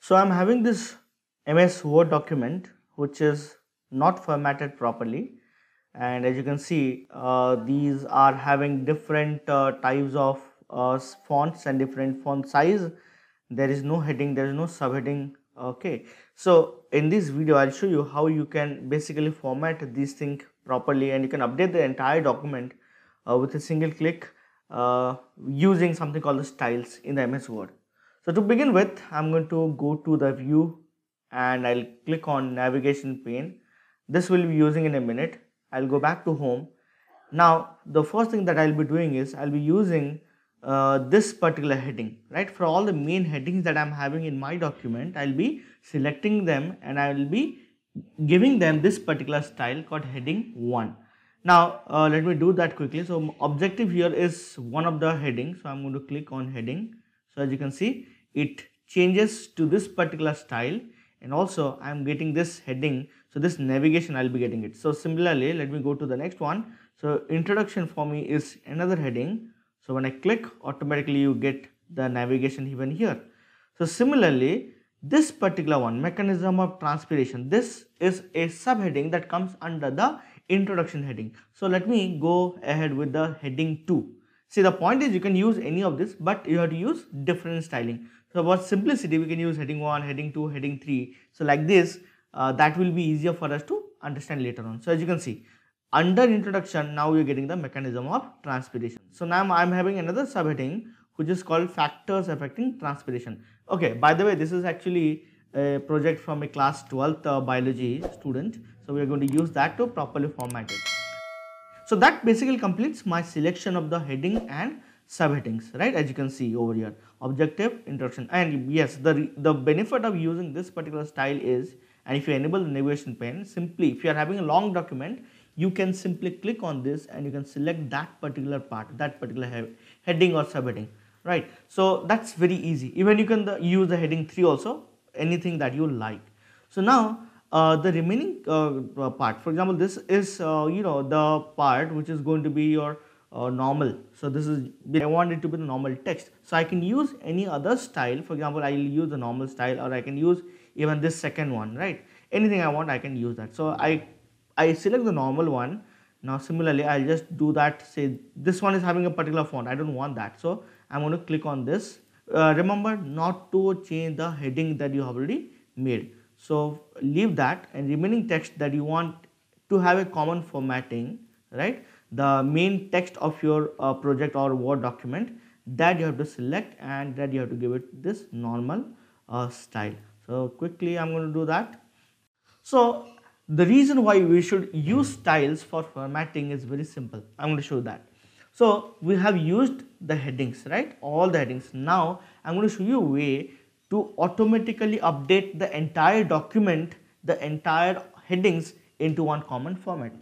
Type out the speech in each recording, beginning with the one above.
So I'm having this MS Word document which is not formatted properly, and as you can see, these are having different types of fonts and different font size. There is no heading, there is no subheading. Okay, so in this video I'll show you how you can basically format these things properly, and you can update the entire document with a single click using something called the styles in the MS Word. So to begin with, I'm going to go to the view and I'll click on navigation pane. This will be using in a minute. I'll go back to home. Now the first thing that I'll be doing is I'll be using this particular heading, right? For all the main headings that I'm having in my document, I'll be selecting them and I will be giving them this particular style called heading 1. Now let me do that quickly. So objective here is one of the headings, so I'm going to click on heading. So as you can see, it changes to this particular style, and also I am getting this heading, so this navigation I'll be getting it. So similarly, let me go to the next one. So introduction for me is another heading, so when I click, automatically you get the navigation even here. So similarly, this particular one, mechanism of transpiration, this is a subheading that comes under the introduction heading. So let me go ahead with the heading 2. See, the point is you can use any of this, but you have to use different styling. So for simplicity, we can use heading 1, heading 2, heading 3. So like this, that will be easier for us to understand later on. So as you can see, under introduction, now you're getting the mechanism of transpiration. So now I'm having another subheading which is called factors affecting transpiration. Okay, by the way, this is actually a project from a class 12th biology student. So we are going to use that to properly format it. So that basically completes my selection of the heading and subheadings, right? As you can see over here, objective, introduction, and yes, the benefit of using this particular style is, and if you enable the navigation pane, simply if you are having a long document, you can simply click on this and you can select that particular part, that particular heading or subheading, right? So that's very easy. Even you can use the heading 3 also, anything that you like. So now the remaining part, for example, this is the part which is going to be your normal. So this is, I want it to be the normal text, so I can use any other style. For example, I will use the normal style, or I can use even this second one, right? Anything I want, I can use that. So I select the normal one. Now similarly, I'll just do that. Say this one is having a particular font, I don't want that, so I'm going to click on this. Remember not to change the heading that you have already made. So leave that, and remaining text that you want to have a common formatting, right? The main text of your project or Word document, that you have to select, and that you have to give it this normal style. So quickly I'm going to do that. So the reason why we should use styles for formatting is very simple. I'm going to show that. So we have used the headings, right? All the headings. Now I'm going to show you a way to automatically update the entire document, the entire headings into one common format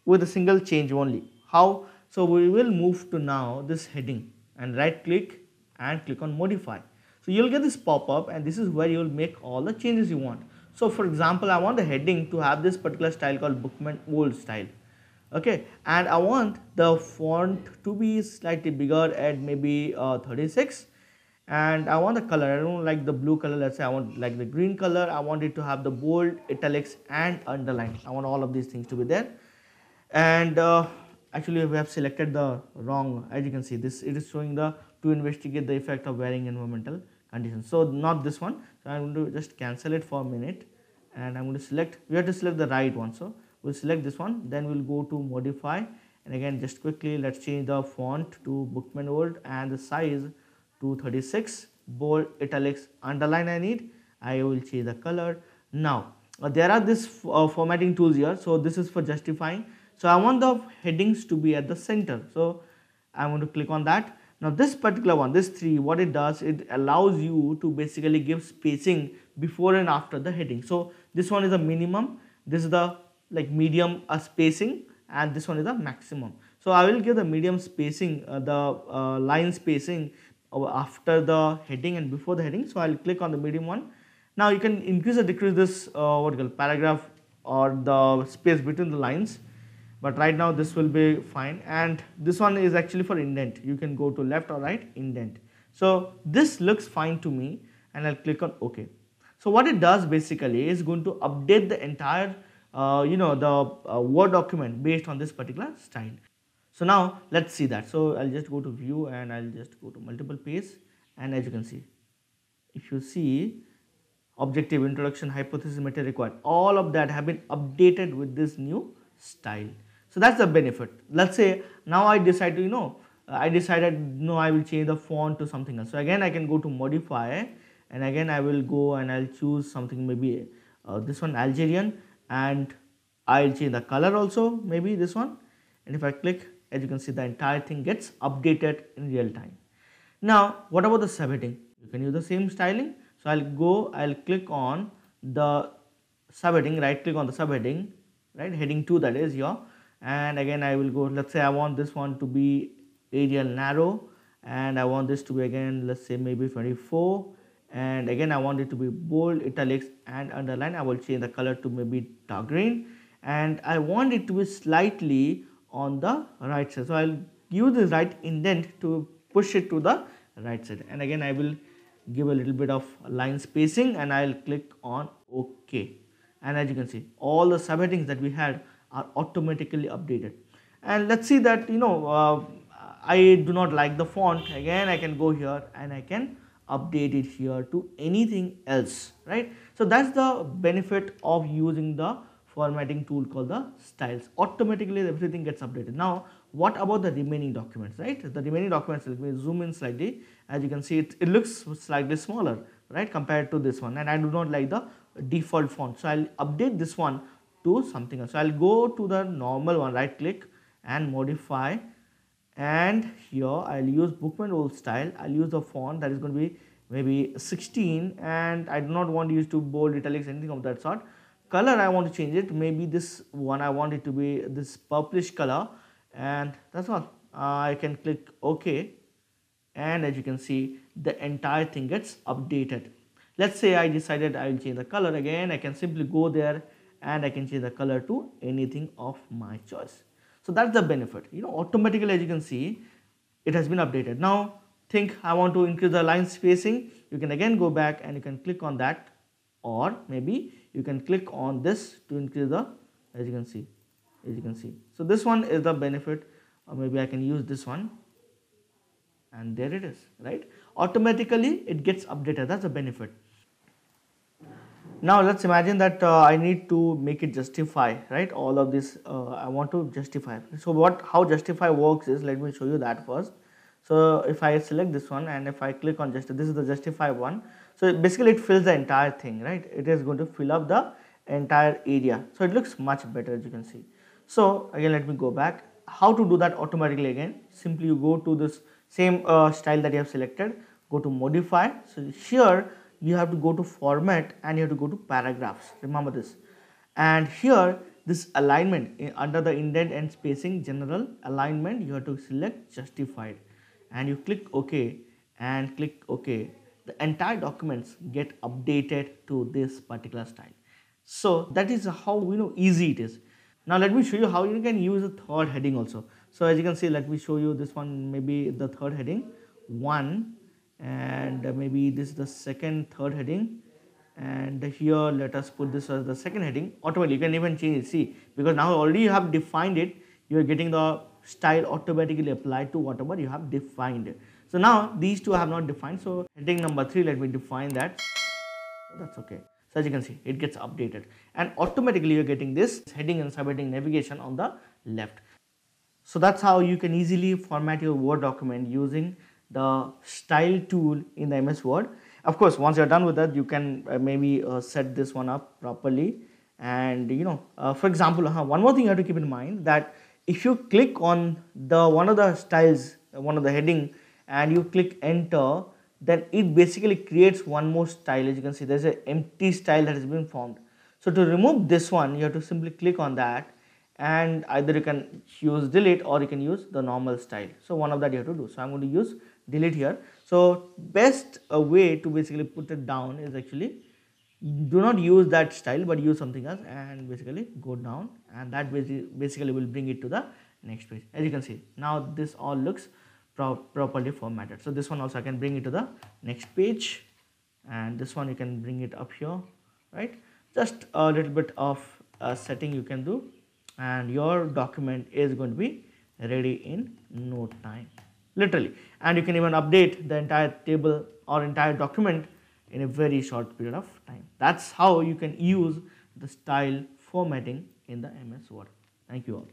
with a single change only. How? So we will move to now this heading and right click and click on modify. So you'll get this pop-up, and this is where you'll make all the changes you want. So for example, I want the heading to have this particular style called Bookman Old style. Okay, and I want the font to be slightly bigger at maybe 36, and I want the color, I don't like the blue color, let's say I want like the green color. I want it to have the bold, italics and underline. I want all of these things to be there. And actually we have selected the wrong, as you can see, this it is showing the to investigate the effect of varying environmental conditions. So not this one, so I'm going to just cancel it for a minute, and I'm going to select, we have to select the right one. So we'll select this one, then we'll go to modify, and again just quickly let's change the font to Bookman Old and the size to 36, bold, italics, underline I need. I will change the color. Now there are this formatting tools here, so this is for justifying. So I want the headings to be at the center, so I'm going to click on that. Now this particular one, this 3, what it does, it allows you to basically give spacing before and after the heading. So this one is a minimum, this is the like medium spacing, and this one is the maximum. So I will give the medium spacing, the line spacing after the heading and before the heading. So I'll click on the medium one. Now you can increase or decrease this what you call paragraph or the space between the lines, but right now this will be fine. And this one is actually for indent, you can go to left or right, indent. So this looks fine to me, and I'll click on OK. So what it does basically is going to update the entire the Word document based on this particular style. So now let's see that. So I'll just go to view and I'll just go to multiple page, and as you can see, if you see objective, introduction, hypothesis, material required, all of that have been updated with this new style. So that's the benefit. Let's say now I decide to I decided no, I will change the font to something else. So again I can go to modify, and again I will go and I'll choose something, maybe this one, Algerian, and I'll change the color also, maybe this one, and if I click, as you can see, the entire thing gets updated in real time. Now what about the subheading? You can use the same styling. So I'll click on the subheading, right click on the subheading, right, heading 2, that is here, and again I will go, let's say I want this one to be Arial narrow, and I want this to be, again, let's say maybe 24, and again I want it to be bold, italics and underline. I will change the color to maybe dark green, and I want it to be slightly on the right side. So I'll use this right indent to push it to the right side, and again I will give a little bit of line spacing, and I'll click on OK, and as you can see, all the subheadings that we had are automatically updated. And let's see that I do not like the font. Again I can go here and I can update it here to anything else, right? So that's the benefit of using the formatting tool called the styles. Automatically everything gets updated. Now what about the remaining documents, right? The remaining documents, let me zoom in slightly. As you can see, it looks slightly smaller, right, compared to this one, and I do not like the default font. So I'll update this one to something else. So I'll go to the normal one, right click and modify, and here I'll use Bookman old style. I'll use the font that is going to be maybe 16, and I do not want to use to bold, italics, anything of that sort. Color I want to change it, maybe this one I want it to be this purplish color, and that's all. I can click OK, and as you can see, the entire thing gets updated. Let's say I decided I will change the color. Again I can simply go there and I can change the color to anything of my choice. So that's the benefit, automatically, as you can see, it has been updated. Now think I want to increase the line spacing. You can again go back and you can click on that, or maybe you can click on this to increase the, as you can see. So this one is the benefit, or maybe I can use this one, and there it is, right? Automatically it gets updated. That's the benefit. Now let's imagine that I need to make it justify, right? All of this I want to justify. So how justify works is, let me show you that first. So if I select this one and if I click on this is the justify one. So basically it fills the entire thing, right? It is going to fill up the entire area. So it looks much better, as you can see. So again let me go back. How to do that automatically? Again, simply you go to this same style that you have selected, go to modify. So here you have to go to format and you have to go to paragraphs, remember this, and here this alignment under the indent and spacing, general alignment, you have to select justified, and you click OK and click OK. The entire documents get updated to this particular style. So that is how easy it is. Now let me show you how you can use a third heading also. So as you can see, let me show you this one, maybe the third heading 1, and maybe this is the third heading, and here let us put this as the second heading. Automatically you can even change it, see, because now already you have defined it, you are getting the style automatically applied to whatever you have defined. So now these two I have not defined, so heading number 3, let me define that. So that's okay. So as you can see, it gets updated, and automatically you're getting this heading and subheading navigation on the left. So that's how you can easily format your Word document using the style tool in the MS Word. Of course, once you're done with that, you can maybe set this one up properly. And for example, one more thing you have to keep in mind, that if you click on the one of the styles, one of the heading, and you click enter, then it basically creates one more style. As you can see, there's an empty style that has been formed. So to remove this one, you have to simply click on that, and either you can use delete or you can use the normal style. So one of that you have to do. So I'm going to use delete here. So best way to basically put it down is actually do not use that style but use something else, and basically go down, and that basically will bring it to the next page. As you can see, now this all looks properly formatted. So this one also I can bring it to the next page, and this one you can bring it up here, right? Just a little bit of setting you can do, and your document is going to be ready in no time, literally. And you can even update the entire table or entire document in a very short period of time. That's how you can use the style formatting in the MS Word. Thank you all.